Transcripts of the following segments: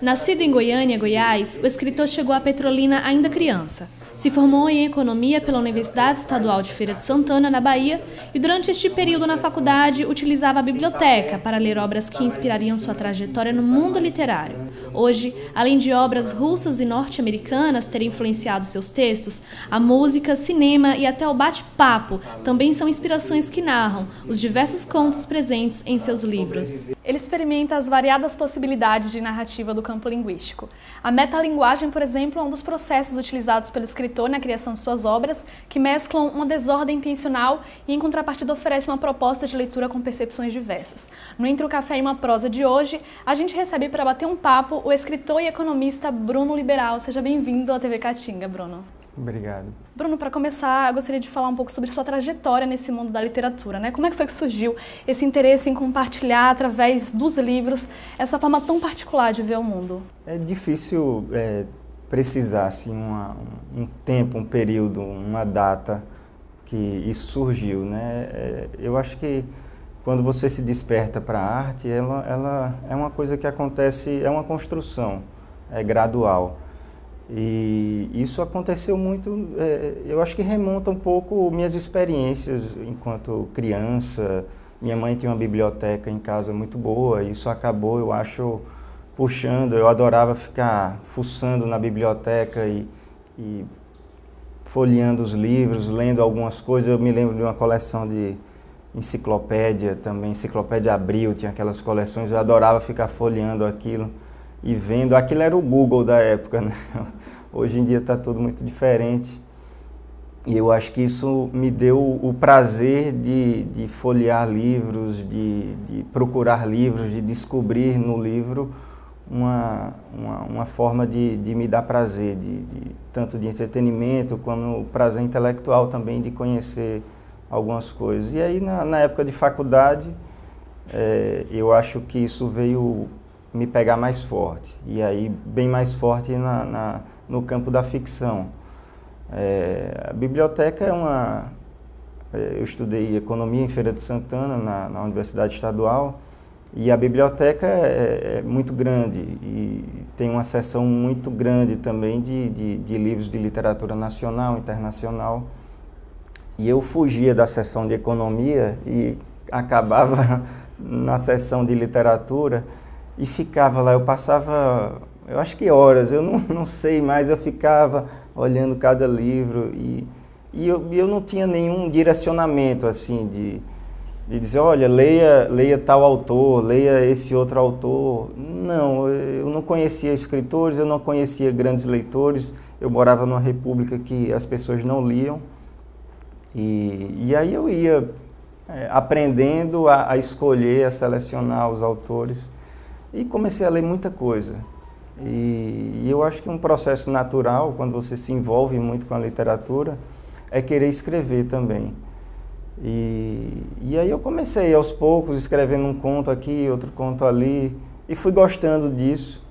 Nascido em Goiânia, Goiás, o escritor chegou a Petrolina ainda criança. Se formou em Economia pela Universidade Estadual de Feira de Santana, na Bahia, e durante este período na faculdade utilizava a biblioteca para ler obras que inspirariam sua trajetória no mundo literário. Hoje, além de obras russas e norte-americanas terem influenciado seus textos, a música, cinema e até o bate-papo também são inspirações que narram os diversos contos presentes em seus livros. Ele experimenta as variadas possibilidades de narrativa do campo linguístico. A metalinguagem, por exemplo, é um dos processos utilizados pelo escritor na criação de suas obras, que mesclam uma desordem intencional e, em contrapartida, oferece uma proposta de leitura com percepções diversas. No Entre o Café e uma Prosa de hoje, a gente recebe para bater um papo o escritor e economista Bruno Liberal. Seja bem-vindo à TV Caatinga, Bruno. Obrigado. Bruno, para começar, eu gostaria de falar um pouco sobre sua trajetória nesse mundo da literatura, né? Como é que foi que surgiu esse interesse em compartilhar, através dos livros, essa forma tão particular de ver o mundo? É difícil precisar assim, um tempo, um período, uma data que isso surgiu, né? Eu acho que quando você se desperta para a arte, ela é uma coisa que acontece, é uma construção, é gradual. E isso aconteceu muito, eu acho que remonta um pouco minhas experiências enquanto criança. Minha mãe tinha uma biblioteca em casa muito boa, e isso acabou, eu acho, puxando. Eu adorava ficar fuçando na biblioteca e folheando os livros, lendo algumas coisas. Eu me lembro de uma coleção de enciclopédia também, Enciclopédia Abril, tinha aquelas coleções, eu adorava ficar folheando aquilo e vendo. Aquilo era o Google da época, né? Hoje em dia está tudo muito diferente. E eu acho que isso me deu o prazer de folhear livros, de procurar livros, de descobrir no livro uma forma de me dar prazer, tanto de entretenimento como prazer intelectual também, de conhecer algumas coisas. E aí, na época de faculdade, eu acho que isso veio me pegar mais forte, e aí bem mais forte no campo da ficção. A biblioteca eu estudei economia em Feira de Santana, na Universidade Estadual, e a biblioteca é muito grande e tem uma seção muito grande também de livros de literatura nacional, internacional. E eu fugia da seção de economia e acabava na seção de literatura e ficava lá. Eu passava, eu acho que horas, eu não sei mais, eu ficava olhando cada livro e eu não tinha nenhum direcionamento assim de dizer, olha, leia tal autor, leia esse outro autor. Não, eu não conhecia escritores, eu não conhecia grandes leitores. Eu morava numa república que as pessoas não liam. E aí eu ia aprendendo a escolher, a selecionar os autores, e comecei a ler muita coisa. E eu acho que um processo natural, quando você se envolve muito com a literatura, é querer escrever também. E aí eu comecei aos poucos, escrevendo um conto aqui, outro conto ali, e fui gostando disso.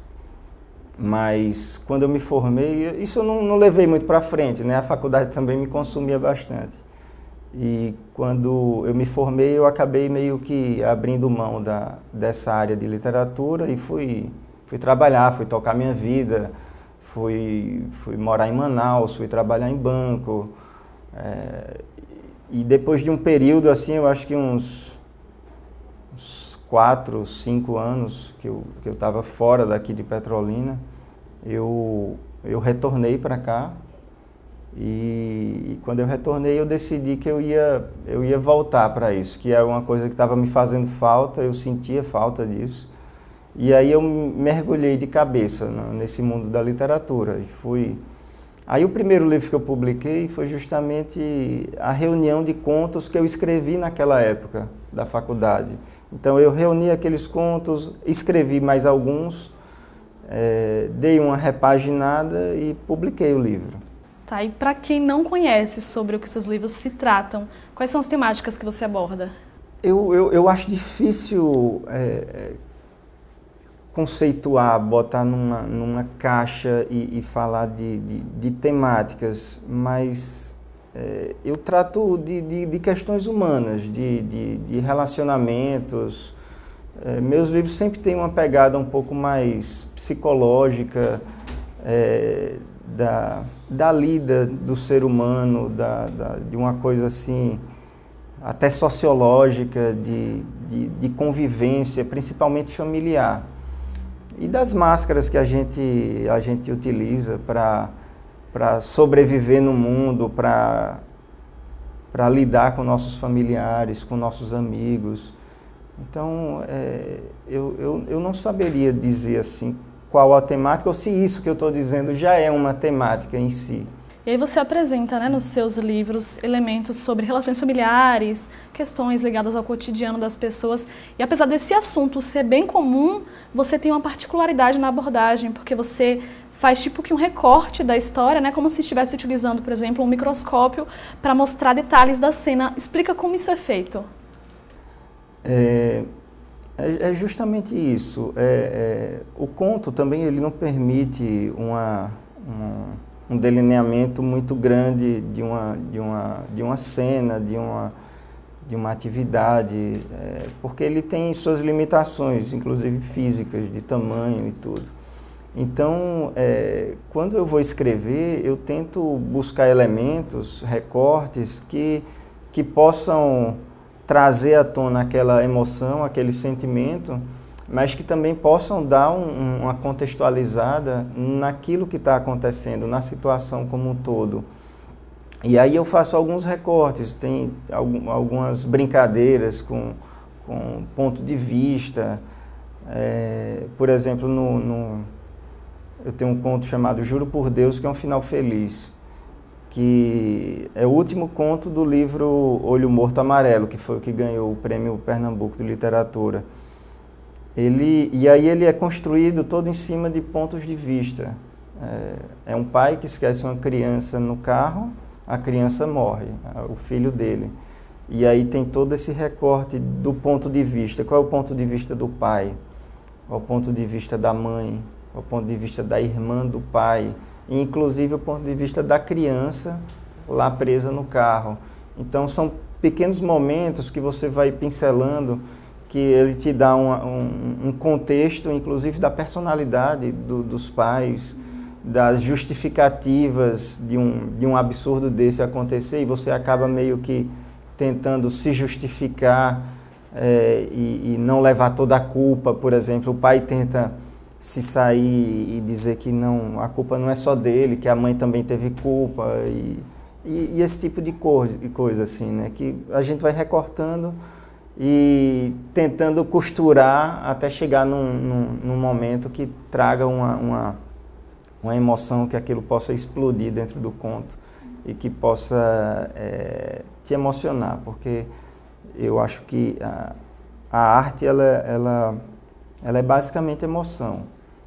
Mas quando eu me formei, isso eu não levei muito para frente, né? A faculdade também me consumia bastante. E quando eu me formei, eu acabei meio que abrindo mão dessa área de literatura e fui trabalhar, fui tocar minha vida, fui morar em Manaus, fui trabalhar em banco. E depois de um período, assim, eu acho que uns 4, 5 anos que eu estava fora daqui de Petrolina, eu retornei para cá. E quando eu retornei, eu decidi que eu ia voltar para isso, que era uma coisa que estava me fazendo falta, eu sentia falta disso. E aí eu mergulhei de cabeça nesse mundo da literatura. Aí o primeiro livro que eu publiquei foi justamente a reunião de contos que eu escrevi naquela época da faculdade. Então eu reuni aqueles contos, escrevi mais alguns, dei uma repaginada e publiquei o livro. Tá, e para quem não conhece sobre o que seus livros se tratam, quais são as temáticas que você aborda? Eu acho difícil conceituar, botar numa caixa e falar de temáticas, mas eu trato de questões humanas, de relacionamentos, Meus livros sempre têm uma pegada um pouco mais psicológica, da lida do ser humano, de uma coisa assim, até sociológica, de convivência, principalmente familiar. E das máscaras que a gente utiliza para sobreviver no mundo, para lidar com nossos familiares, com nossos amigos. Então, eu não saberia dizer assim qual a temática, ou se isso que eu estou dizendo já é uma temática em si. E aí você apresenta, né, nos seus livros elementos sobre relações familiares, questões ligadas ao cotidiano das pessoas. E apesar desse assunto ser bem comum, você tem uma particularidade na abordagem, porque você faz tipo que um recorte da história, né, como se estivesse utilizando, por exemplo, um microscópio para mostrar detalhes da cena. Explica como isso é feito. É justamente isso. O conto também ele não permite um delineamento muito grande de uma cena, de uma atividade, porque ele tem suas limitações, inclusive físicas, de tamanho e tudo. Então, quando eu vou escrever, eu tento buscar elementos, recortes que possam trazer à tona aquela emoção, aquele sentimento, mas que também possam dar uma contextualizada naquilo que está acontecendo, na situação como um todo. E aí eu faço alguns recortes, tem algumas brincadeiras com ponto de vista. Por exemplo, eu tenho um conto chamado Juro por Deus, que é um final feliz, que é o último conto do livro Olho Morto Amarelo, que foi o que ganhou o Prêmio Pernambuco de Literatura. E aí ele é construído todo em cima de pontos de vista. É um pai que esquece uma criança no carro, a criança morre, o filho dele. E aí tem todo esse recorte do ponto de vista. Qual é o ponto de vista do pai? Qual é o ponto de vista da mãe? Qual é o ponto de vista da irmã do pai? E, inclusive, o ponto de vista da criança lá presa no carro. Então, são pequenos momentos que você vai pincelando, que ele te dá um contexto, inclusive, da personalidade dos pais, das justificativas de um absurdo desse acontecer, e você acaba meio que tentando se justificar e não levar toda a culpa. Por exemplo, o pai tenta se sair e dizer que não, a culpa não é só dele, que a mãe também teve culpa, e esse tipo de coisa assim, né? Que a gente vai recortando e tentando costurar até chegar num momento que traga uma emoção, que aquilo possa explodir dentro do conto e que possa te emocionar, porque eu acho que a arte ela é basicamente emoção.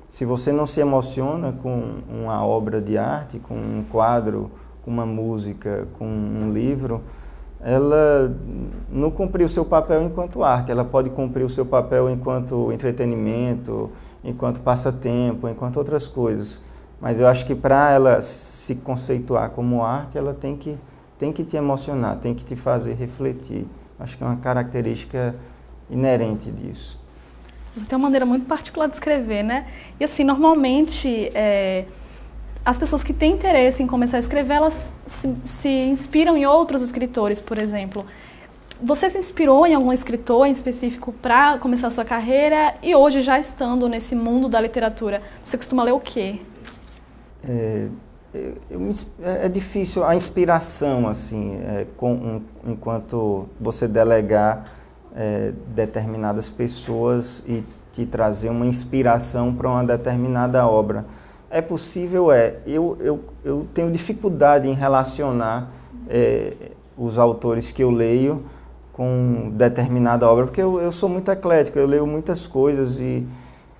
Se você não se emociona com uma obra de arte, com um quadro, com uma música, com um livro, ela não cumpriu o seu papel enquanto arte. Ela pode cumprir o seu papel enquanto entretenimento, enquanto passatempo, enquanto outras coisas. Mas eu acho que para ela se conceituar como arte, ela tem que te emocionar, tem que te fazer refletir. Acho que é uma característica inerente disso. Você tem uma maneira muito particular de escrever, né? E assim, normalmente, as pessoas que têm interesse em começar a escrever, elas se inspiram em outros escritores, por exemplo. Você se inspirou em algum escritor em específico para começar a sua carreira? E hoje, já estando nesse mundo da literatura, você costuma ler o quê? É difícil a inspiração, assim, enquanto você delegar determinadas pessoas e te trazer uma inspiração para uma determinada obra. É possível, eu tenho dificuldade em relacionar os autores que eu leio com determinada obra, porque eu sou muito eclético, eu leio muitas coisas e,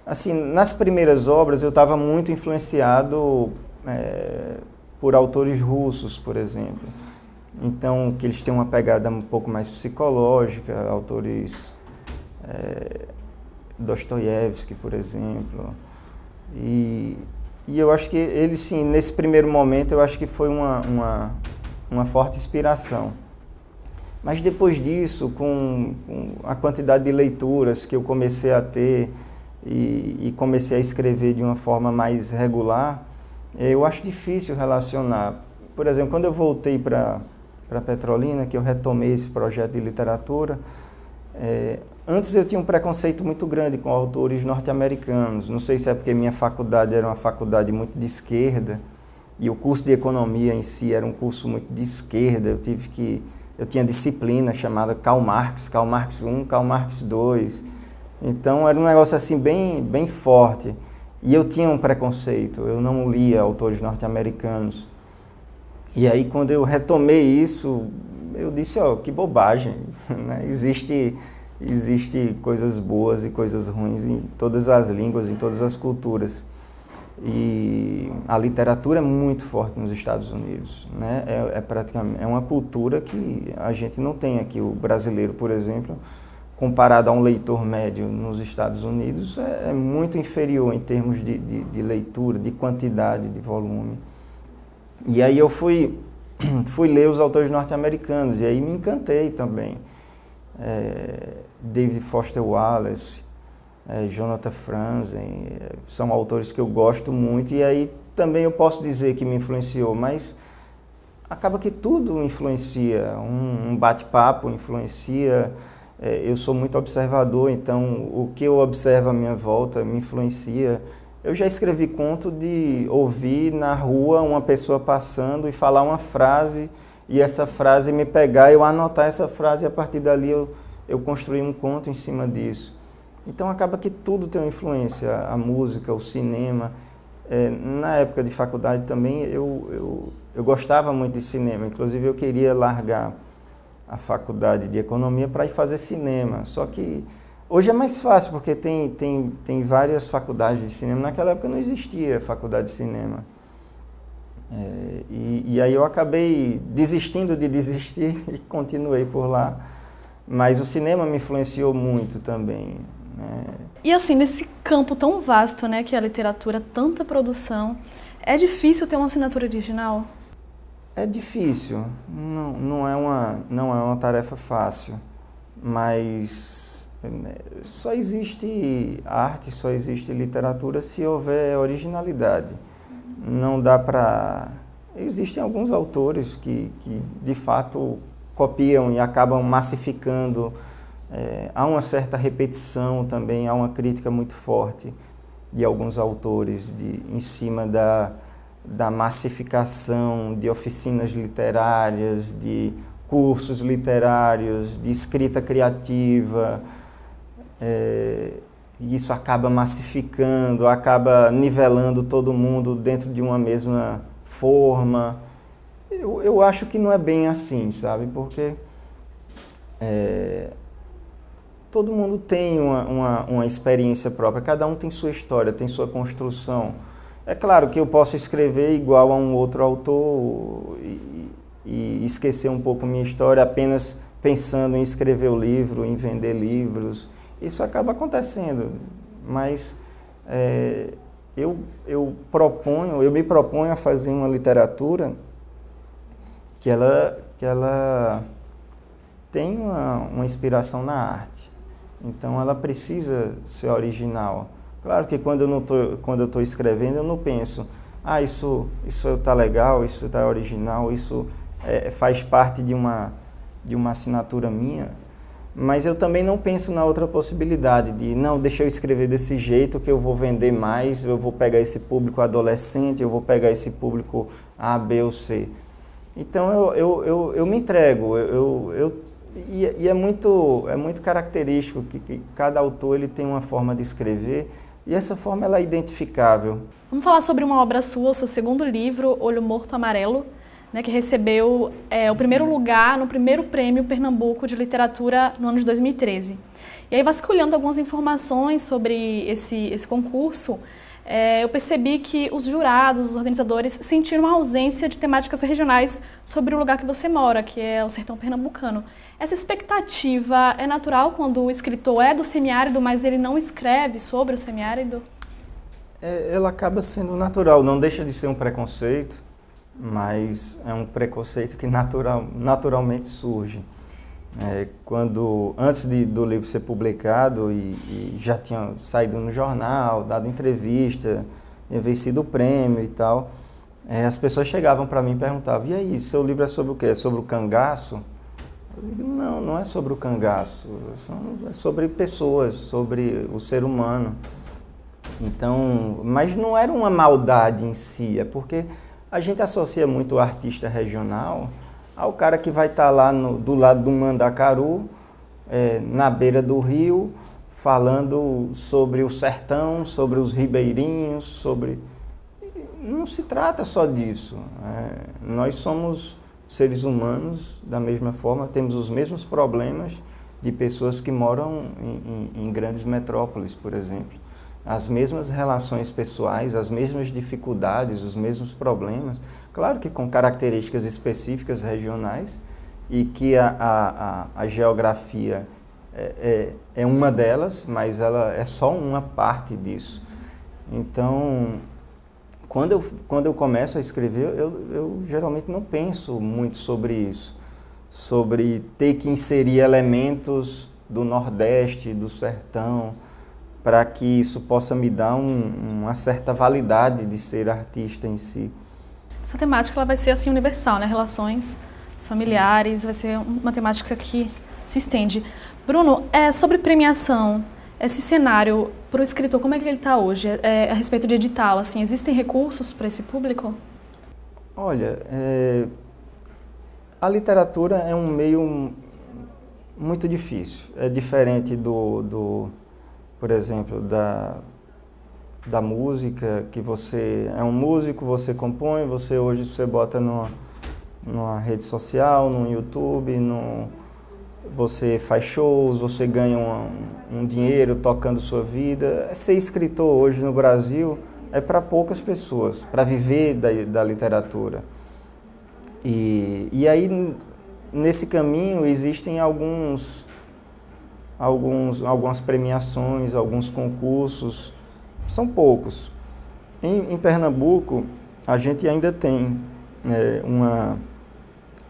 assim, nas primeiras obras eu estava muito influenciado por autores russos, por exemplo. Então, que eles têm uma pegada um pouco mais psicológica, autores Dostoiévski, por exemplo. E eu acho que ele, sim, nesse primeiro momento, eu acho que foi uma forte inspiração. Mas depois disso, com a quantidade de leituras que eu comecei a ter e comecei a escrever de uma forma mais regular, eu acho difícil relacionar. Por exemplo, quando eu voltei para Petrolina, que eu retomei esse projeto de literatura, antes eu tinha um preconceito muito grande com autores norte-americanos. Não sei se é porque minha faculdade era uma faculdade muito de esquerda e o curso de economia em si era um curso muito de esquerda. Eu tinha disciplina chamada Karl Marx 1, Karl Marx 2. Então era um negócio assim bem forte. E eu tinha um preconceito, eu não lia autores norte-americanos. E aí quando eu retomei isso, eu disse, que bobagem, né? Existe coisas boas e coisas ruins em todas as línguas, em todas as culturas. E a literatura é muito forte nos Estados Unidos, né? Praticamente, é uma cultura que a gente não tem aqui. O brasileiro, por exemplo, comparado a um leitor médio nos Estados Unidos, é muito inferior em termos de leitura, de quantidade, de volume. E aí eu fui ler os autores norte-americanos, e aí me encantei também. David Foster Wallace, Jonathan Franzen, são autores que eu gosto muito, e aí também eu posso dizer que me influenciou, mas acaba que tudo influencia, um bate-papo influencia. Eu sou muito observador, então o que eu observo à minha volta me influencia. Eu já escrevi conto de ouvir na rua uma pessoa passando e falar uma frase, e essa frase me pegar, eu anotar essa frase, e a partir dali eu construí um conto em cima disso. Então acaba que tudo tem uma influência, a música, o cinema. Na época de faculdade também eu gostava muito de cinema, inclusive eu queria largar a faculdade de economia para ir fazer cinema, só que hoje é mais fácil porque tem várias faculdades de cinema, naquela época não existia faculdade de cinema. E aí eu acabei desistindo de desistir e continuei por lá, mas o cinema me influenciou muito também. E assim, nesse campo tão vasto, né, que é a literatura, tanta produção, é difícil ter uma assinatura original? É difícil, não é uma tarefa fácil, mas só existe arte, só existe literatura se houver originalidade. Não dá para... Existem alguns autores que de fato copiam e acabam massificando. Há uma certa repetição também, há uma crítica muito forte de alguns autores em cima da massificação de oficinas literárias, de cursos literários, de escrita criativa. E isso acaba massificando, acaba nivelando todo mundo dentro de uma mesma forma. Eu acho que não é bem assim, sabe? Porque todo mundo tem uma experiência própria, cada um tem sua história, tem sua construção. É claro que eu posso escrever igual a um outro autor e esquecer um pouco minha história apenas pensando em escrever o livro, em vender livros. Isso acaba acontecendo, mas eu me proponho a fazer uma literatura que ela tem uma inspiração na arte. Então ela precisa ser original. Claro que quando eu estou escrevendo, eu não penso, isso está legal, isso está original, isso faz parte de uma assinatura minha. Mas eu também não penso na outra possibilidade de, não, deixa eu escrever desse jeito que eu vou vender mais, eu vou pegar esse público adolescente, eu vou pegar esse público A, B ou C. Então eu me entrego, e é muito característico que cada autor ele tem uma forma de escrever, e essa forma ela é identificável. Vamos falar sobre uma obra sua, o seu segundo livro, Olho Morto Amarelo, né, que recebeu o primeiro lugar no primeiro prêmio Pernambuco de Literatura no ano de 2013. E aí, vasculhando algumas informações sobre esse concurso, eu percebi que os jurados, os organizadores, sentiram a ausência de temáticas regionais sobre o lugar que você mora, que é o sertão pernambucano. Essa expectativa é natural quando o escritor é do semiárido, mas ele não escreve sobre o semiárido? Ela acaba sendo natural, não deixa de ser um preconceito, mas é um preconceito que naturalmente surge. Antes do livro ser publicado e já tinha saído no jornal, dado entrevista, tinha vencido o prêmio e tal, as pessoas chegavam para mim e perguntavam: e aí, seu livro é sobre o quê? É sobre o cangaço? Eu digo: não, não é sobre o cangaço, é sobre pessoas, sobre o ser humano. Então, mas não era uma maldade em si, é porque a gente associa muito o artista regional ao cara que vai estar lá do lado do Mandacaru, na beira do rio, falando sobre o sertão, sobre os ribeirinhos, sobre... Não se trata só disso. Nós somos seres humanos da mesma forma, temos os mesmos problemas de pessoas que moram em grandes metrópoles, por exemplo. As mesmas relações pessoais, as mesmas dificuldades, os mesmos problemas, claro que com características específicas regionais, e que a geografia é uma delas, mas ela é só uma parte disso. Então, quando eu começo a escrever, eu geralmente não penso muito sobre isso, sobre ter que inserir elementos do Nordeste, do sertão, para que isso possa me dar uma certa validade de ser artista em si. Essa temática ela vai ser assim universal, né? Relações familiares, vai ser uma temática que se estende. Bruno, sobre premiação, esse cenário para o escritor, como é que ele está hoje? A respeito de edital, assim, existem recursos para esse público? Olha, a literatura é um meio muito difícil. É diferente por exemplo, da música, que você é um músico, você compõe, hoje você bota numa rede social, no YouTube, você faz shows, você ganha um dinheiro tocando sua vida. Ser escritor hoje no Brasil é para poucas pessoas, para viver da literatura. E aí, nesse caminho, existem algumas premiações, alguns concursos, são poucos. Em Pernambuco, a gente ainda tem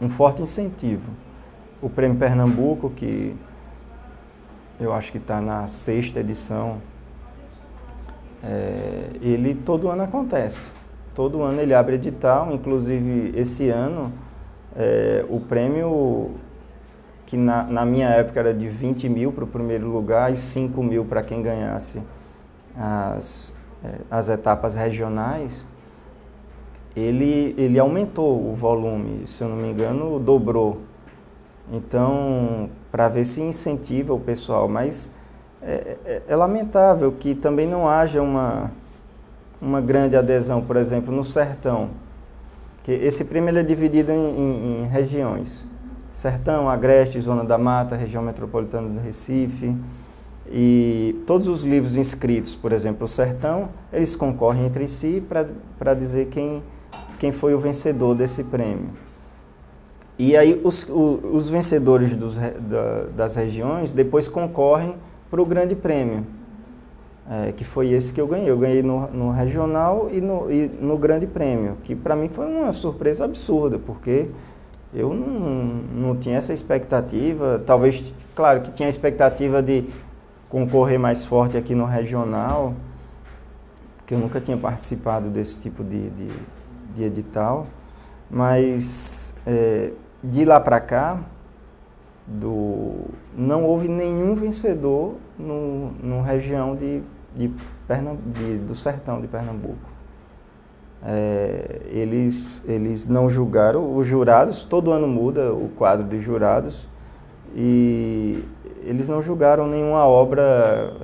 um forte incentivo. O Prêmio Pernambuco, que eu acho que está na 6ª edição, ele todo ano acontece. Todo ano ele abre edital, inclusive esse ano o prêmio, que na minha época era de 20 mil para o primeiro lugar e 5 mil para quem ganhasse as etapas regionais, ele aumentou o volume, se eu não me engano, dobrou. Então, para ver se incentiva o pessoal, mas é lamentável que também não haja uma grande adesão, por exemplo, no sertão, que esse prêmio ele é dividido em regiões: Sertão, Agreste, Zona da Mata, Região Metropolitana do Recife. E todos os livros inscritos, por exemplo, o Sertão, eles concorrem entre si para dizer quem foi o vencedor desse prêmio. E aí os vencedores das regiões depois concorrem para o grande prêmio, que foi esse que eu ganhei. Eu ganhei no regional e no grande prêmio, que para mim foi uma surpresa absurda, porque eu não tinha essa expectativa. Talvez, claro que tinha a expectativa de concorrer mais forte aqui no regional, porque eu nunca tinha participado desse tipo de edital, mas de lá para cá, não houve nenhum vencedor no região do sertão de Pernambuco. Eles não julgaram, os jurados, todo ano muda o quadro de jurados, e eles não julgaram nenhuma obra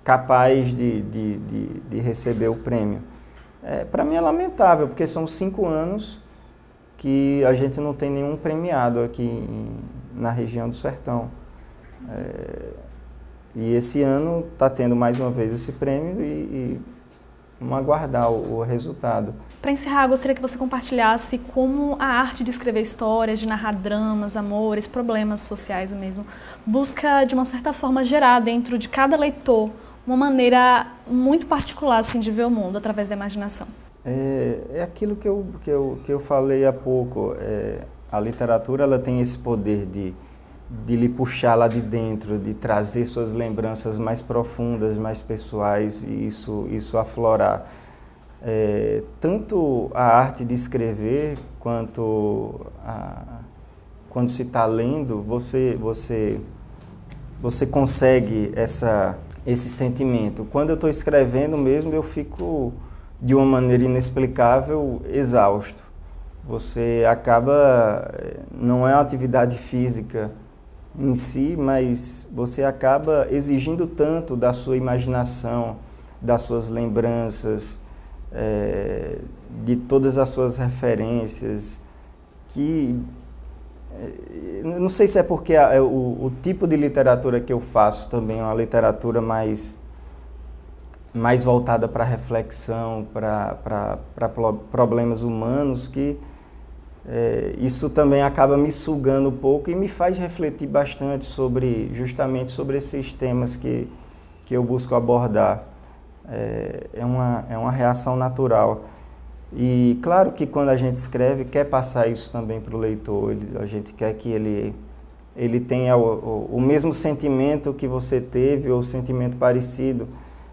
capaz de receber o prêmio. Para mim é lamentável, porque são 5 anos que a gente não tem nenhum premiado aqui na região do sertão. E esse ano está tendo mais uma vez esse prêmio e vamos aguardar o resultado. Para encerrar, gostaria que você compartilhasse como a arte de escrever histórias, de narrar dramas, amores, problemas sociais mesmo, busca, de uma certa forma, gerar dentro de cada leitor uma maneira muito particular assim, de ver o mundo através da imaginação. É aquilo que eu falei há pouco. A literatura ela tem esse poder de lhe puxar lá de dentro, de trazer suas lembranças mais profundas, mais pessoais e isso aflorar. Tanto a arte de escrever quanto quando se está lendo, você consegue esse sentimento. Quando eu estou escrevendo mesmo, eu fico de uma maneira inexplicável exausto. Você acaba, não é uma atividade física em si, mas você acaba exigindo tanto da sua imaginação, das suas lembranças, de todas as suas referências, que não sei se é porque o tipo de literatura que eu faço também é uma literatura mais voltada para reflexão, para problemas humanos, que isso também acaba me sugando um pouco e me faz refletir bastante justamente sobre esses temas que eu busco abordar. É uma reação natural. E claro que quando a gente escreve, quer passar isso também para o leitor. A gente quer que ele tenha o mesmo sentimento que você teve, ou sentimento parecido.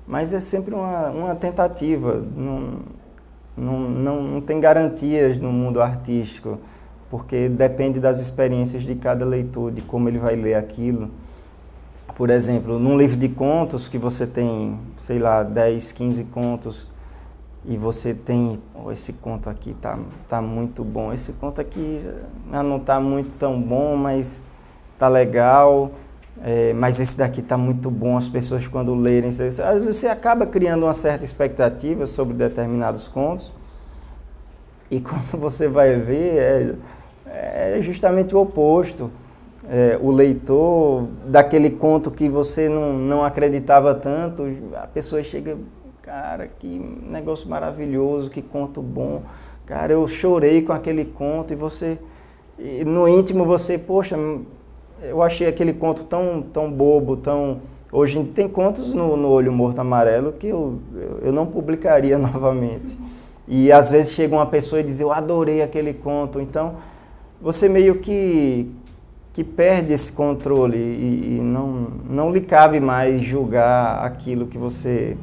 Mas é sempre uma tentativa. Não tem garantias no mundo artístico, porque depende das experiências de cada leitor, de como ele vai ler aquilo. Por exemplo, num livro de contos que você tem, sei lá, 10, 15 contos, e você tem, esse conto aqui tá muito bom, esse conto aqui não tá muito tão bom, mas tá legal, mas esse daqui tá muito bom, as pessoas quando lerem, você acaba criando uma certa expectativa sobre determinados contos, e quando você vai ver, é justamente o oposto. O leitor daquele conto que você não acreditava tanto, a pessoa chega, cara, que negócio maravilhoso, que conto bom, cara, eu chorei com aquele conto, e no íntimo você, poxa, eu achei aquele conto tão bobo, hoje tem contos no Olho Morto Amarelo que eu não publicaria novamente, e às vezes chega uma pessoa e diz, eu adorei aquele conto, então você meio que perde esse controle e não lhe cabe mais julgar aquilo que você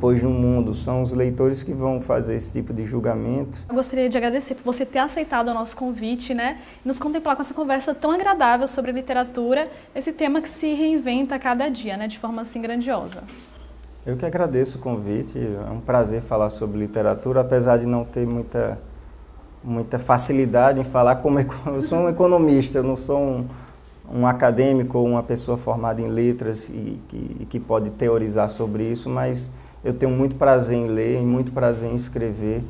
pôs no mundo. São os leitores que vão fazer esse tipo de julgamento. Eu gostaria de agradecer por você ter aceitado o nosso convite, né? E nos contemplar com essa conversa tão agradável sobre literatura, esse tema que se reinventa a cada dia, né? De forma assim grandiosa. Eu que agradeço o convite, é um prazer falar sobre literatura, apesar de não ter muita facilidade em falar, eu sou um economista, eu não sou um acadêmico ou uma pessoa formada em letras e que pode teorizar sobre isso, mas eu tenho muito prazer em ler e muito prazer em escrever,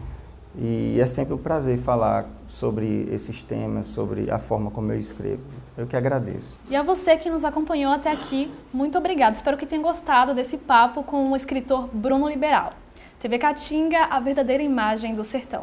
e é sempre um prazer falar sobre esses temas, sobre a forma como eu escrevo. Eu que agradeço. E a você que nos acompanhou até aqui, muito obrigado. Espero que tenha gostado desse papo com o escritor Bruno Liberal. TV Caatinga, a verdadeira imagem do sertão.